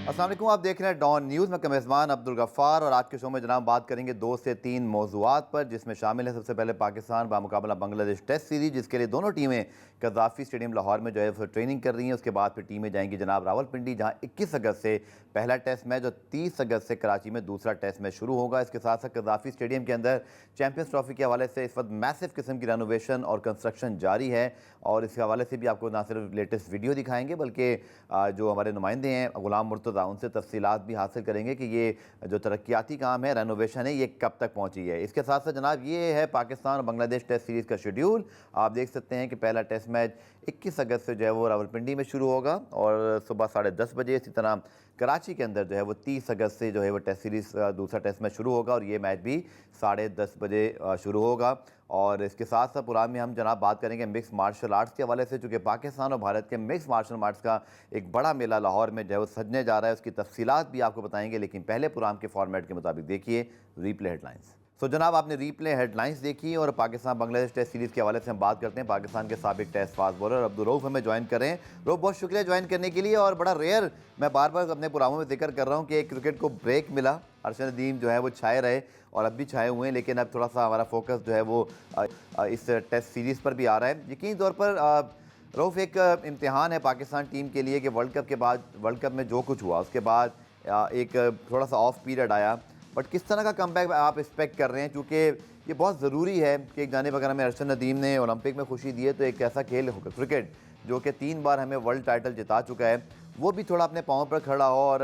अस्सलाम वालेकुम, आप देख रहे हैं डॉन न्यूज़ में मेज़बान अब्दुल गफ्फार। और आज के शो में जनाब बात करेंगे 2 से 3 मौज़ूआत पर, जिसमें शामिल है सबसे पहले पाकिस्तान बामुकाबला बांग्लादेश टेस्ट सीरीज़, जिसके लिए दोनों टीमें कज़ाफ़ी स्टेडियम लाहौर में जो है वो ट्रेनिंग कर रही हैं। उसके बाद फिर टीमें जाएंगी जनाब रावलपिंडी, जहाँ 21 अगस्त से पहला टेस्ट मैच और 30 अगस्त से कराची में दूसरा टेस्ट मैच शुरू होगा। इसके साथ साथ कज़ाफ़ी स्टेडियम के अंदर चैम्पियंस ट्रॉफी के हवाले से इस वक्त मैसिव किस्म की रेनोवेशन और कंस्ट्रक्शन जारी है, और इसके हवाले से भी आपको ना सिर्फ लेटेस्ट वीडियो दिखाएंगे बल्कि जो हमारे नुमाइंदे हैं गुलाम मुर्तज़ा, उनसे तफसीलात भी हासिल करेंगे कि ये जो तरक्याती काम है, रेनोवेशन है, ये कब तक पहुंची है। इसके साथ साथ जनाब ये है पाकिस्तान और बांग्लादेश टेस्ट सीरीज़ का शेड्यूल। आप देख सकते हैं कि पहला टेस्ट मैच 21 अगस्त से जो है वो रावलपिंडी में शुरू होगा और सुबह 10:30 बजे। इसी तरह कराची के अंदर जो है वो 30 अगस्त से जो है वो टेस्ट सीरीज़ दूसरा टेस्ट मैच शुरू होगा और ये मैच भी 10:30 बजे शुरू होगा। और इसके साथ साथ प्रोग्राम में हम जनाब बात करेंगे मिक्स मार्शल आर्ट्स के हवाले से, चूँकि पाकिस्तान और भारत के मिक्स मार्शल आर्ट्स का एक बड़ा मेला लाहौर में जो है वो सजने जा रहा है। उसकी तफसीलात भी आपको बताएंगे, लेकिन पहले प्रोग्राम के फॉर्मेट के मुताबिक देखिए रीप्ले हेडलाइंस। सो जनाब, आपने रीप्ले हेडलाइंस देखी और पाकिस्तान बांग्लादेश टेस्ट सीरीज़ के हवाले से हम बात करते हैं। पाकिस्तान के साबिक test fast bowler Abdul Rauf हमें ज्वाइन कर रहे हैं। रऊफ, बहुत शुक्रिया ज्वाइन करने के लिए। और बड़ा रेयर, मैं बार बार अपने प्रोग्रामों में जिक्र कर रहा हूँ कि क्रिकेट को ब्रेक मिला। अरशद नदीम जो है वो छाए रहे और अब भी छाए हुए हैं, लेकिन अब थोड़ा सा हमारा फोकस जो है वो इस टेस्ट सीरीज़ पर भी आ रहा है। यकीनी तौर पर रऊफ, एक इम्तिहान है पाकिस्तान टीम के लिए कि वर्ल्ड कप के बाद, वर्ल्ड कप में जो कुछ हुआ उसके बाद एक थोड़ा सा ऑफ पीरियड आया, बट किस तरह का कमबैक आप एक्सपेक्ट कर रहे हैं? क्योंकि ये बहुत ज़रूरी है कि एक जानिब अगर हमें अरशद नदीम ने ओलंपिक में खुशी दी है, तो एक ऐसा खेल होगा क्रिकेट जो कि 3 बार हमें वर्ल्ड टाइटल जिता चुका है, वो भी थोड़ा अपने पाँव पर खड़ा हो। और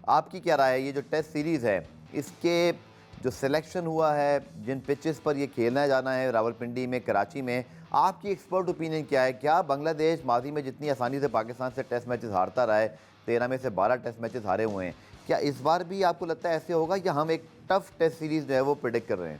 आपकी क्या राय है, ये जो टेस्ट सीरीज़ है इसके जो सिलेक्शन हुआ है, जिन पिचेस पर ये खेलना जाना है, रावलपिंडी में, कराची में, आपकी एक्सपर्ट ओपिनियन क्या है? क्या बांग्लादेश माजी में जितनी आसानी से पाकिस्तान से टेस्ट मैचेस हारता रहा है, 13 में से 12 टेस्ट मैचेस हारे हुए हैं, क्या इस बार भी आपको लगता है ऐसे होगा या हम एक टफ टेस्ट सीरीज़ जो है वो प्रेडिक्ट कर रहे हैं?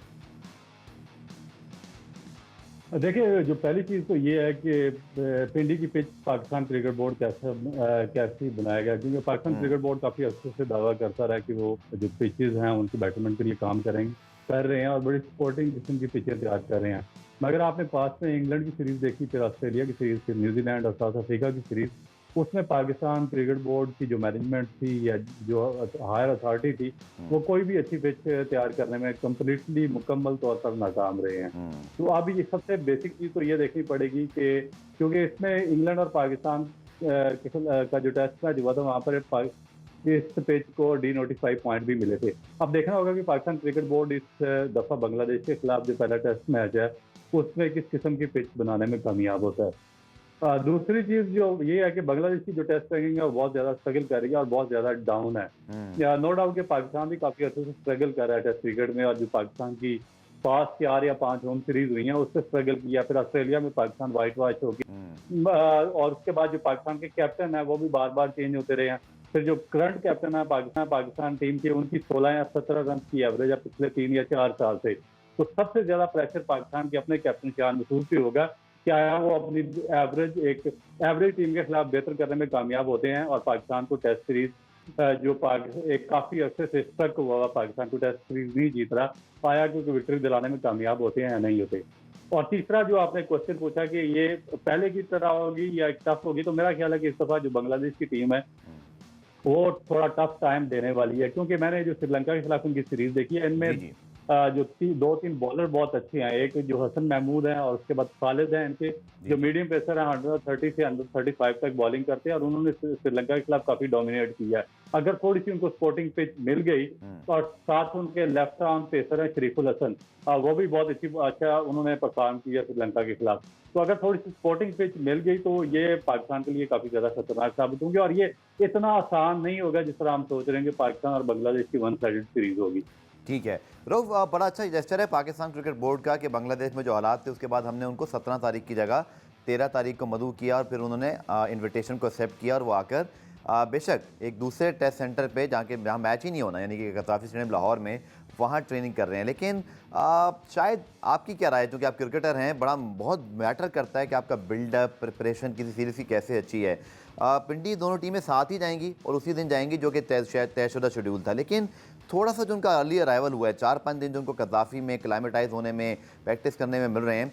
देखिए, जो पहली चीज़ तो ये है कि पिंडी की पिच पाकिस्तान क्रिकेट बोर्ड कैसे बनाया गया, क्योंकि पाकिस्तान क्रिकेट बोर्ड काफ़ी अर्से से दावा करता रहा कि वो जो पिचेस हैं उनकी बैटरमैन के लिए काम कर रहे हैं और बड़ी स्पोर्टिंग किस्म की पिचें तैयार कर रहे हैं। मगर आपने पास में इंग्लैंड की सीरीज़ देखी, फिर ऑस्ट्रेलिया की सीरीज़, फिर न्यूजीलैंड और साउथ अफ्रीका की सीरीज़, उसमें पाकिस्तान क्रिकेट बोर्ड की जो मैनेजमेंट थी या जो हायर अथॉरिटी थी, वो कोई भी अच्छी पिच तैयार करने में कंप्लीटली मुकम्मल तौर पर नाकाम रहे हैं। तो अब ये सबसे बेसिक चीज़ तो ये देखनी पड़ेगी कि क्योंकि इसमें इंग्लैंड और पाकिस्तान का जो टेस्ट मैच हुआ था, वहाँ पर इस पिच को डी-नोटिफाई पॉइंट भी मिले थे। अब देखना होगा कि पाकिस्तान क्रिकेट बोर्ड इस दफ़ा बांग्लादेश के खिलाफ जो पहला टेस्ट मैच है, उसमें किस किस्म की पिच बनाने में कामयाब होता है। दूसरी चीज़ जो ये है कि बांग्लादेश की जो टेस्ट रैंकिंग है वो बहुत ज़्यादा स्ट्रगल कर रही है और बहुत ज़्यादा डाउन है। या नो डाउट कि पाकिस्तान भी काफ़ी अच्छे से स्ट्रगल कर रहा है टेस्ट क्रिकेट में, और जो पाकिस्तान की पास 4 या 5 होम सीरीज हुई हैं उससे स्ट्रगल किया, फिर ऑस्ट्रेलिया में पाकिस्तान वाइट वॉश हो गई, और उसके बाद जो पाकिस्तान के कैप्टन है वो भी बार बार चेंज होते रहे हैं। फिर जो करंट कैप्टन है पाकिस्तान टीम के, उनकी 16 या 17 रन की एवरेज है पिछले 3 या 4 साल से। तो सबसे ज्यादा प्रेशर पाकिस्तान के अपने कैप्टन शान मसूद पे होगा, क्या वो अपनी एवरेज टीम के खिलाफ बेहतर करने में कामयाब होते हैं और पाकिस्तान को टेस्ट सीरीज जो एक काफी अरसे से स्टक हुआ पाकिस्तान को टेस्ट सीरीज नहीं जीत रहा पाया, क्योंकि विक्ट्री दिलाने में कामयाब होते हैं या नहीं होते। और तीसरा जो आपने क्वेश्चन पूछा कि ये पहले की तरह होगी या टफ होगी, तो मेरा ख्याल है कि इस दफा जो बांग्लादेश की टीम है वो थोड़ा टफ टाइम देने वाली है, क्योंकि मैंने जो श्रीलंका के खिलाफ उनकी सीरीज देखी है, इनमें जो 2-3 बॉलर बहुत अच्छे हैं। एक जो हसन महमूद है और उसके बाद खालिद हैं, इनके जो मीडियम पेसर है 130 से 135 तक बॉलिंग करते हैं और उन्होंने श्रीलंका के खिलाफ काफी डोमिनेट किया है। अगर थोड़ी सी उनको स्पोर्टिंग पिच मिल गई, और साथ उनके लेफ्ट आर्म पेसर है शरीफुल हसन, वो भी बहुत अच्छा उन्होंने परफॉर्म किया श्रीलंका के खिलाफ। तो अगर थोड़ी सी स्पोर्टिंग पिच मिल गई तो ये पाकिस्तान के लिए काफी ज्यादा खतरनाक साबित होंगे, और ये इतना आसान नहीं होगा जिस तरह हम सोच रहे हैं कि पाकिस्तान और बांग्लादेश की वन साइडेड सीरीज होगी। ठीक है रऊफ, बड़ा अच्छा जेस्चर है पाकिस्तान क्रिकेट बोर्ड का कि बांग्लादेश में जो हालात थे उसके बाद हमने उनको 17 तारीख की जगह 13 तारीख को मदऊ किया और फिर उन्होंने इनविटेशन को एक्सेप्ट किया और वो आकर बेशक एक दूसरे टेस्ट सेंटर पे जहाँ मैच ही नहीं होना, यानी कि कज़ाफ़ी स्टेडियम लाहौर में, वहाँ ट्रेनिंग कर रहे हैं। लेकिन शायद आपकी क्या राय है, क्योंकि आप क्रिकेटर हैं, बड़ा बहुत मैटर करता है कि आपका बिल्डअप प्रिपरेशन किसी सीरीज़ की कैसे अच्छी है। पिंडी दोनों टीमें साथ ही जाएंगी और उसी दिन जाएंगी जो कि तयशुदा शेड्यूल था, लेकिन थोड़ा सा जो उनका अर्ली अराइवल हुआ है, 4-5 दिन जो उनको कज़ाफ़ी में क्लाइमेटाइज होने में, प्रैक्टिस करने में मिल रहे हैं,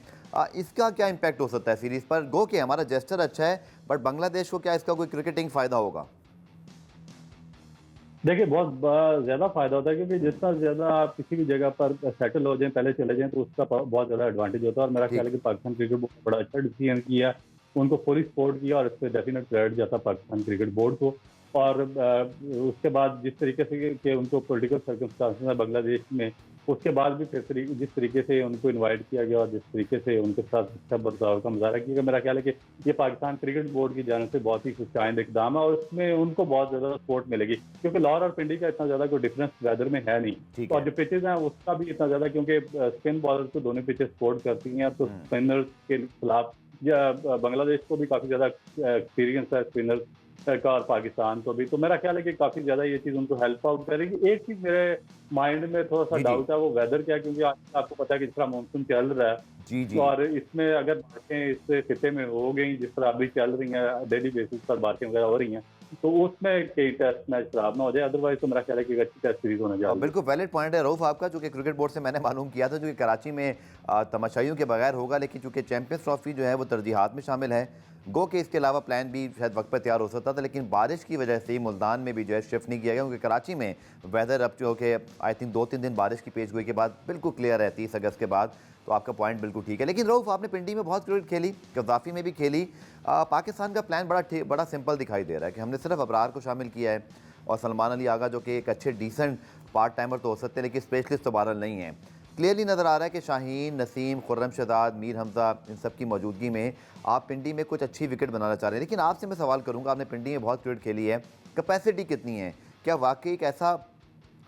इसका क्या इम्पैक्ट हो सकता है सीरीज़ पर? गो कि हमारा जेस्चर अच्छा है, बट बांग्लादेश को क्या इसका कोई क्रिकेटिंग फ़ायदा होगा? देखिए, बहुत ज़्यादा फ़ायदा होता है क्योंकि जितना ज़्यादा आप किसी भी जगह पर सेटल हो जाएँ, पहले चले जाएँ, तो उसका बहुत ज़्यादा एडवांटेज होता है और मेरा ख्याल ठीक है कि पाकिस्तान क्रिकेट बोर्ड ने बड़ा अच्छा डिसीजन किया। उनको फुली सपोर्ट किया और इससे डेफिनेट क्रेडिट जाता है पाकिस्तान क्रिकेट बोर्ड को। और उसके बाद जिस तरीके से कि उनको पॉलिटिकल सर्कमस्टांसेस हैं बांग्लादेश में, उसके बाद भी फिर जिस तरीके से उनको इनवाइट किया गया और जिस तरीके से उनके साथ अच्छा बर्ताव का मुज़ाहरा किया गया, मेरा ख्याल है कि ये पाकिस्तान क्रिकेट बोर्ड की जानिब से बहुत ही खुशाइंद इकदाम है और उसमें उनको बहुत ज़्यादा सपोर्ट मिलेगी क्योंकि लाहौर और पिंडी का इतना ज़्यादा कोई डिफरेंस वेदर में है नहीं। ठीक तो और है। जो पिचेस हैं उसका भी इतना ज़्यादा क्योंकि स्पिन बॉलर्स को दोनों पिचेस सपोर्ट करती हैं, तो स्पिनर्स के खिलाफ या बांग्लादेश को भी काफ़ी ज़्यादा एक्सपीरियंस है स्पिनर्स का और पाकिस्तान को भी। तो मेरा ख्याल है कि काफ़ी ज़्यादा ये चीज़ उनको हेल्प आउट करेगी। एक चीज़ मेरे माइंड में थोड़ा-सा जी जी डाउट है, वो वेदर का है क्योंकि आज आपको पता है कि जिस तरह मानसून चल रहा है जी जी और इसमें अगर बारिशें इस खित्ते में हो गई, जिस तरह अभी चल रही हैं, डेली बेसिस पर बारिशें वगैरह हो रही हैं, तो उसमें कई टेस्ट मैच खराब ना हो जाए। अदरवाइज़ तो मेरा ख्याल है कि एक अच्छी टेस्ट सीरीज़ होने जा रही है। बिल्कुल वैलिड पॉइंट है रऊफ आपका, चूँकि क्रिकेट बोर्ड से मैंने मालूम किया था, जो कि कराची में तमाशाइयों के बगैर होगा, लेकिन चूँकि चैंपियंस ट्रॉफी जो है वो तरजीहात में शामिल है। गो कि इसके अलावा प्लान भी शायद वक्त पर तैयार हो सकता था, लेकिन बारिश की वजह से ही मुल्तान में भी जो है शिफ्ट नहीं किया गया, क्योंकि कराची में वेदर अब जो कि आई थिंक 2-3 दिन बारिश की पेशगोई के बाद बिल्कुल क्लियर है 30 अगस्त के बाद। तो आपका पॉइंट बिल्कुल ठीक है। लेकिन रऊफ, आपने पिंडी में बहुत क्रिकेट खेली, कज़ाफ़ी में भी खेली। पाकिस्तान का प्लान बड़ा सिंपल दिखाई दे रहा है कि हमने सिर्फ अबरार को शामिल किया है और सलमान अली आगा, जो कि एक अच्छे डिसेंट पार्ट टाइमर तो हो सकते हैं, लेकिन स्पेशलिस्ट तो बहरहाल नहीं है। क्लियरली नज़र आ रहा है कि शाहीन, नसीम, खुर्रम शहजाद, मीर हमज़ा, इन सब की मौजूदगी में आप पिंडी में कुछ अच्छी विकेट बनाना चाह रहे हैं। लेकिन आपसे मैं सवाल करूँगा, आपने पिंडी में बहुत क्रिकेट खेली है, कैपेसिटी कितनी है? क्या वाकई एक ऐसा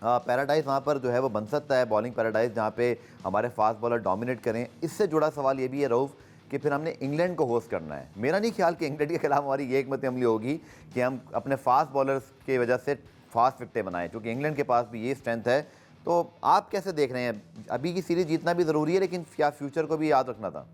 पैराडाइज वहाँ पर जो है वो बन सकता है, बॉलिंग पैराडाइज, जहाँ पे हमारे फास्ट बॉलर डोमिनेट करें? इससे जुड़ा सवाल ये भी है रऊफ़ कि फिर हमने इंग्लैंड को होस्ट करना है। मेरा नहीं ख्याल कि इंग्लैंड के खिलाफ हमारी ये हिकमत अमली होगी कि हम अपने फास्ट बॉलर्स की वजह से फास्ट विकटें बनाएं, क्योंकि इंग्लैंड के पास भी ये स्ट्रेंथ है। तो आप कैसे देख रहे हैं? अभी की सीरीज़ जीतना भी ज़रूरी है, लेकिन क्या फ्यूचर को भी याद रखना था?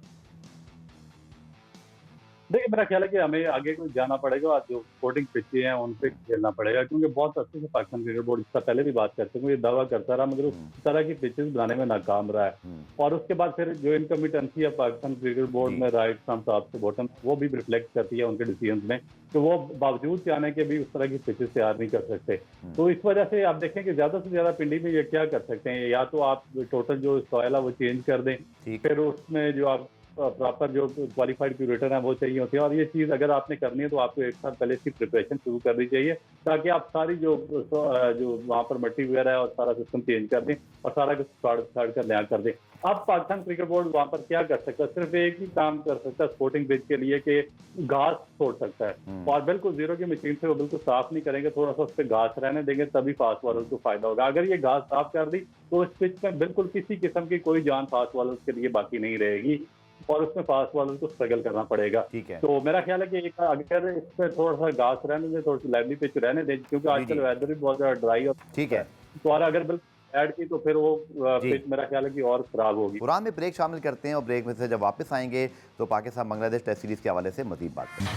देखिए, मेरा ख्याल है कि हमें आगे को जाना पड़ेगा और जो स्पोर्टिंग पिचें हैं, उन पे खेलना पड़ेगा क्योंकि बहुत अच्छे से पाकिस्तान क्रिकेट बोर्ड इससे पहले भी बात करते हैं, वो ये दावा करता रहा मगर उस हुँ, तरह की पिचेस बनाने में नाकाम रहा है। हुँ, और उसके बाद फिर जो इनकम्पिटेंसी है पाकिस्तान क्रिकेट बोर्ड जी, में right from top to bottom, वो भी रिफ्लेक्ट करती है उनके डिसीजंस में कि वो बावजूद चाहने के भी उस तरह की पिचेस तैयार नहीं कर सकते। हुँ, तो इस वजह से आप देखें कि ज़्यादा से ज़्यादा पिंडी में ये क्या कर सकते हैं, या तो आप टोटल जो सॉइल है वो चेंज कर दें, ठीक, फिर उसमें जो आप प्रॉपर जो क्वालिफाइड क्यूरेटर हैं वो चाहिए होते हैं और ये चीज़ अगर आपने करनी है तो आपको एक साल पहले इसकी प्रिपरेशन शुरू करनी चाहिए ताकि आप सारी जो वहाँ पर मट्टी वगैरह है और सारा सिस्टम चेंज कर दें और सारा कुछ फाड़ कर नया कर दें। अब पाकिस्तान क्रिकेट बोर्ड वहाँ पर क्या कर सकता है? सिर्फ एक ही काम कर सकता है स्पोर्टिंग पिच के लिए कि घास छोड़ सकता है हुँ, और बिल्कुल जीरो की मशीन से वो बिल्कुल साफ नहीं करेंगे, थोड़ा सा उस पर घास रहने देंगे, तभी फास्ट बॉलर को फायदा होगा। अगर ये घास साफ कर दी तो इस पिच में बिल्कुल किसी किस्म की कोई जान फास्ट बॉलर के लिए बाकी नहीं रहेगी और उसमें फास्ट बॉलर को स्ट्रगल करना पड़ेगा। ठीक है। तो मेरा ख्याल है कि एक अगर इस पे थोड़ा-सा घास रहने दें, थोड़ी-सी लाइवली पिच रहने दें क्योंकि जी, आजकल जी, वेदर भी बहुत ज़्यादा ड्राई ठीक होता है। है। तो और अगर बिल्कुल ऐड की तो फिर वो जी। पिच मेरा ख्याल है कि और खराब होगी। कुरान में ब्रेक शामिल करते हैं और ब्रेक में से जब वापस आएंगे तो पाकिस्तान बांग्लादेश टेस्ट सीरीज़ के हवाले से मज़ीद बात करेंगे।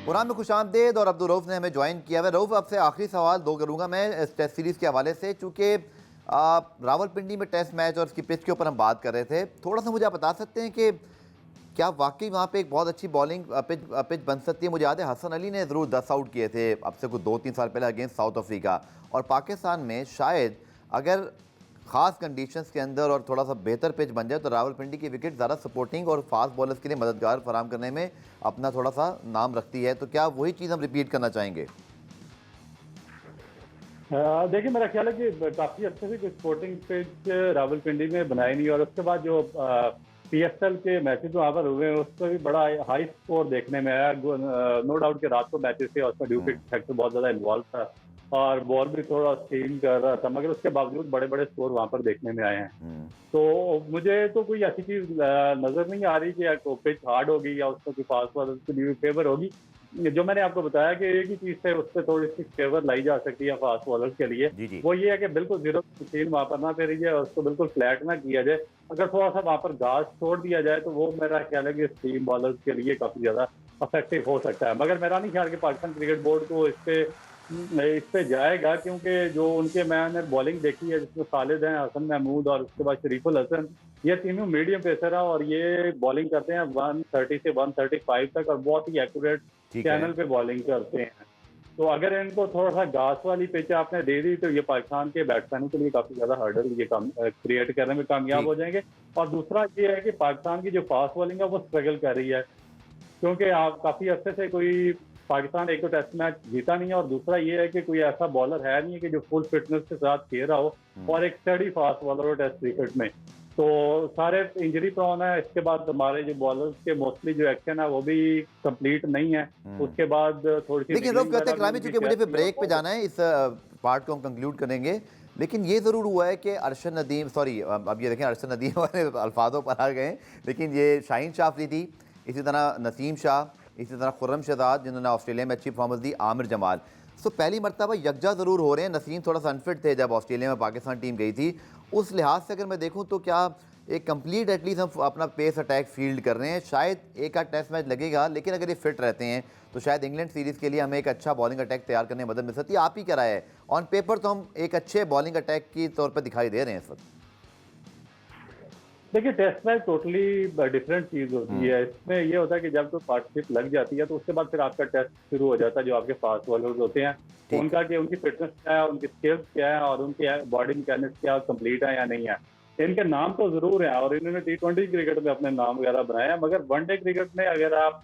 कुरान में खुशामदेद और अब्दुल रऊफ़ ने हमें ज्वाइन किया है। रऊफ़, आपसे आखिरी सवाल दो करूँगा मैं इस टेस्ट सीरीज़ के हवाले से, चूँकि रावलपिंडी में टेस्ट मैच और उसकी पिच के ऊपर हम बात कर रहे थे। थोड़ा सा मुझे आप बता सकते हैं कि क्या वाकई वहाँ पे एक बहुत अच्छी बॉलिंग पिच बन सकती है? मुझे याद है हसन अली ने ज़रूर 10 आउट किए थे अब से कुछ 2-3 साल पहले अगेंस्ट साउथ अफ्रीका, और पाकिस्तान में शायद अगर ख़ास कंडीशंस के अंदर और थोड़ा सा बेहतर पिच बन जाए तो रावलपिंडी की विकेट ज़्यादा सपोर्टिंग और फास्ट बॉलर्स के लिए मददगार फराम करने में अपना थोड़ा सा नाम रखती है। तो क्या वही चीज़ हम रिपीट करना चाहेंगे? देखिए, मेरा ख्याल है कि काफ़ी अच्छे से कुछ स्पोर्टिंग पिच रावलपिंडी में बनाई नहीं और उसके बाद जो पीएसएल के मैचेस वहाँ पर हुए हैं उस पर भी बड़ा हाई स्कोर देखने में आया। नो डाउट कि रात को मैचेस थे और उसमें ड्यू हम्म, फैक्टर बहुत ज़्यादा इन्वॉल्व था और बॉल भी थोड़ा स्टीम कर रहा था, मगर उसके बावजूद बड़े बड़े स्कोर वहाँ पर देखने में आए हैं। हम्म, तो मुझे तो कोई ऐसी चीज़ नज़र नहीं आ रही कि पिच हार्ड होगी या उसको कोई फास्ट बॉलर के लिए फेवर होगी। जो मैंने आपको बताया कि एक ही चीज़ से उस पर थोड़ी सी फेवर लाई जा सकती है फास्ट बॉलर्स के लिए, जी जी, वो ये है कि बिल्कुल जीरो मशीन वहाँ पर ना फेरी जाए और उसको बिल्कुल फ्लैट ना किया जाए। अगर थोड़ा सा वहाँ पर घास छोड़ दिया जाए तो वो मेरा ख्याल है कि स्पिन बॉलर्स के लिए काफ़ी ज़्यादा इफेक्टिव हो सकता है। मगर मेरा नहीं ख्याल कि पाकिस्तान क्रिकेट बोर्ड को इस पे जाएगा क्योंकि जो उनके मैंने बॉलिंग देखी है जिसमें खालिद हैं, हसन महमूद और उसके बाद शरीफुल हसन, ये तीनों मीडियम पेसर है और ये बॉलिंग करते हैं 130 से 135 तक और बहुत ही एक्यूरेट ठीक है। चैनल पे बॉलिंग करते हैं। तो अगर इनको थोड़ा सा घास वाली पिच आपने दे दी तो ये पाकिस्तान के बैट्समैनों के लिए काफी ज्यादा हर्डल ये क्रिएट करने में कामयाब ठीक। हो जाएंगे। और दूसरा ये है कि पाकिस्तान की जो फास्ट बॉलिंग है वो स्ट्रगल कर रही है, क्योंकि आप काफी अरसे से कोई पाकिस्तान एक तो टेस्ट मैच जीता नहीं है और दूसरा ये है कि कोई ऐसा बॉलर है नहीं है कि जो फुल फिटनेस के साथ खेल रहा हो और एक स्टडी फास्ट बॉलर हो टेस्ट क्रिकेट में। तो सारे इंजरी प्रोन है। इसके बाद हमारे जो बॉलर्स के मोस्टली जो एक्शन है वो भी कंप्लीट नहीं है। उसके बाद थोड़ी सी लेकिन रऊफ कहते हैं क्रामी, चूंकि मुझे फिर ब्रेक पे जाना है, इस पार्ट को हम कंक्लूड करेंगे, लेकिन ये ज़रूर हुआ है कि अरशद नदीम, सॉरी अब ये देखें अरशद नदीम वाले अल्फाजों पर आ गए, लेकिन ये शाहीन शाह अफरीदी, इसी तरह नसीम शाह, इसी तरह खुर्रम शहजाद जिन्होंने ऑस्ट्रेलिया में अच्छी परफॉर्मेंस दी, आमिर जमाल। सो पहली मरतबा यकजा ज़रूर हो रहे हैं। नसीम थोड़ा सा अनफिट थे जब ऑस्ट्रेलिया में पाकिस्तान टीम गई थी। उस लिहाज से अगर मैं देखूँ तो क्या एक कंप्लीट एटलीस्ट हम अपना पेस अटैक फील्ड कर रहे हैं? शायद एक आध टेस्ट मैच लगेगा, लेकिन अगर ये फिट रहते हैं तो शायद इंग्लैंड सीरीज़ के लिए हमें एक अच्छा बॉलिंग अटैक तैयार करने में मदद मिल सकती है। आप ही क्या राय है? ऑन पेपर तो हम एक अच्छे बॉलिंग अटैक की तौर पर दिखाई दे रहे हैं इस वक्त। देखिए, टेस्ट मैच टोटली डिफरेंट चीज होती है। इसमें ये होता है कि जब कोई पार्टनरशिप लग जाती है तो उसके बाद फिर आपका टेस्ट शुरू हो जाता है। जो आपके फास्ट बॉलर्स होते हैं उनका कि उनकी फिटनेस क्या है, उनकी स्किल्स क्या है और उनकी बॉडी मैकेनिक्स क्या कंप्लीट है या नहीं है। इनके नाम तो जरूर हैं और इन्होंने T20 क्रिकेट में अपने नाम वगैरह बनाया, मगर वनडे क्रिकेट में अगर आप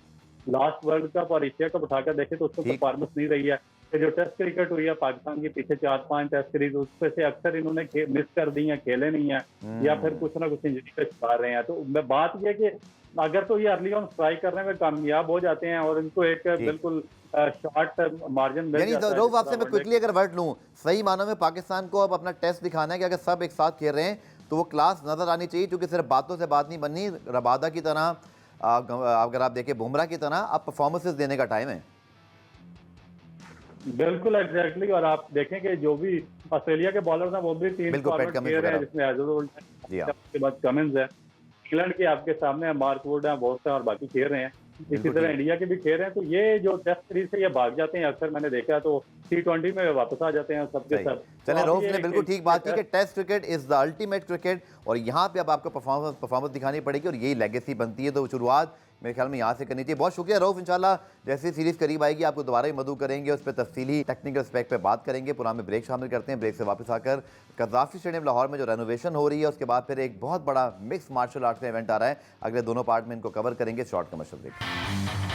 लास्ट वर्ल्ड कप और एशिया कप उठाकर देखें तो उसमें परफॉर्मेंस नहीं रही है। कि जो टेस्ट क्रिकेट हुई है पाकिस्तान की पीछे 4-5 टेस्ट सीरीज, उसमें से अक्सर इन्होंने मिस कर दी है, खेले नहीं है या फिर कुछ ना कुछ इंजरी का शिकार रहे हैं। तो मैं बात यह कि अगर तो ये अर्ली ऑन स्ट्राइक करने में कामयाब हो जाते हैं और इनको एक बिल्कुल शॉर्ट मार्जिन मिल जाता है। रऊफ आपसे मैं क्विकली अगर वर्ड लूँ, सही मानों में पाकिस्तान को अब अपना टेस्ट दिखाना है कि अगर सब एक साथ खेल रहे हैं तो वो क्लास नजर आनी चाहिए, क्योंकि सिर्फ बातों से बात नहीं बननी। रबादा की तरह, अगर आप देखें बुमराह की तरह, अब परफॉर्मेंसेस देने का टाइम है। बिल्कुल एग्जैक्टली। और आप देखें कि जो भी ऑस्ट्रेलिया के बॉलर्स हैं वो भी 3 फॉर्मेट खेल रहे हैं, जिसमें एजोल्ड है, उसके बाद कमिंस है, इंग्लैंड के आपके सामने मार्क वुड है, बहुत से और बाकी खेल रहे हैं। इसी तरह इंडिया के भी खेल रहे हैं। तो ये जो टेस्ट सीरीज से ये भाग जाते हैं अक्सर, मैंने देखा है, तो T20 में वापस आ जाते हैं सबके सब। चले, रऊफ ने बिल्कुल ठीक बात की कि test cricket is the ultimate cricket और यहाँ पे अब आपको परफॉर्मेंस दिखानी पड़ेगी और यही लेगेसी बनती है। तो शुरुआत मेरे ख्याल में यहाँ से करनी चाहिए। बहुत शुक्रिया रऊफ। इंशाल्लाह जैसी सीरीज करीब आएगी आपको दोबारा ही मदऊ करेंगे, उस पर तफसीली टेक्निकल एस्पेक्ट पे बात करेंगे। पुराने में ब्रेक शामिल करते हैं। ब्रेक से वापस आकर कज़ाफ़ी स्टेडियम लाहौर में जो रेनोवेशन हो रही है उसके बाद फिर एक बहुत बड़ा मिक्स मार्शल आर्ट्स का इवेंट आ रहा है। अगले दोनों पार्ट में इनको कवर करेंगे। Short commercial break.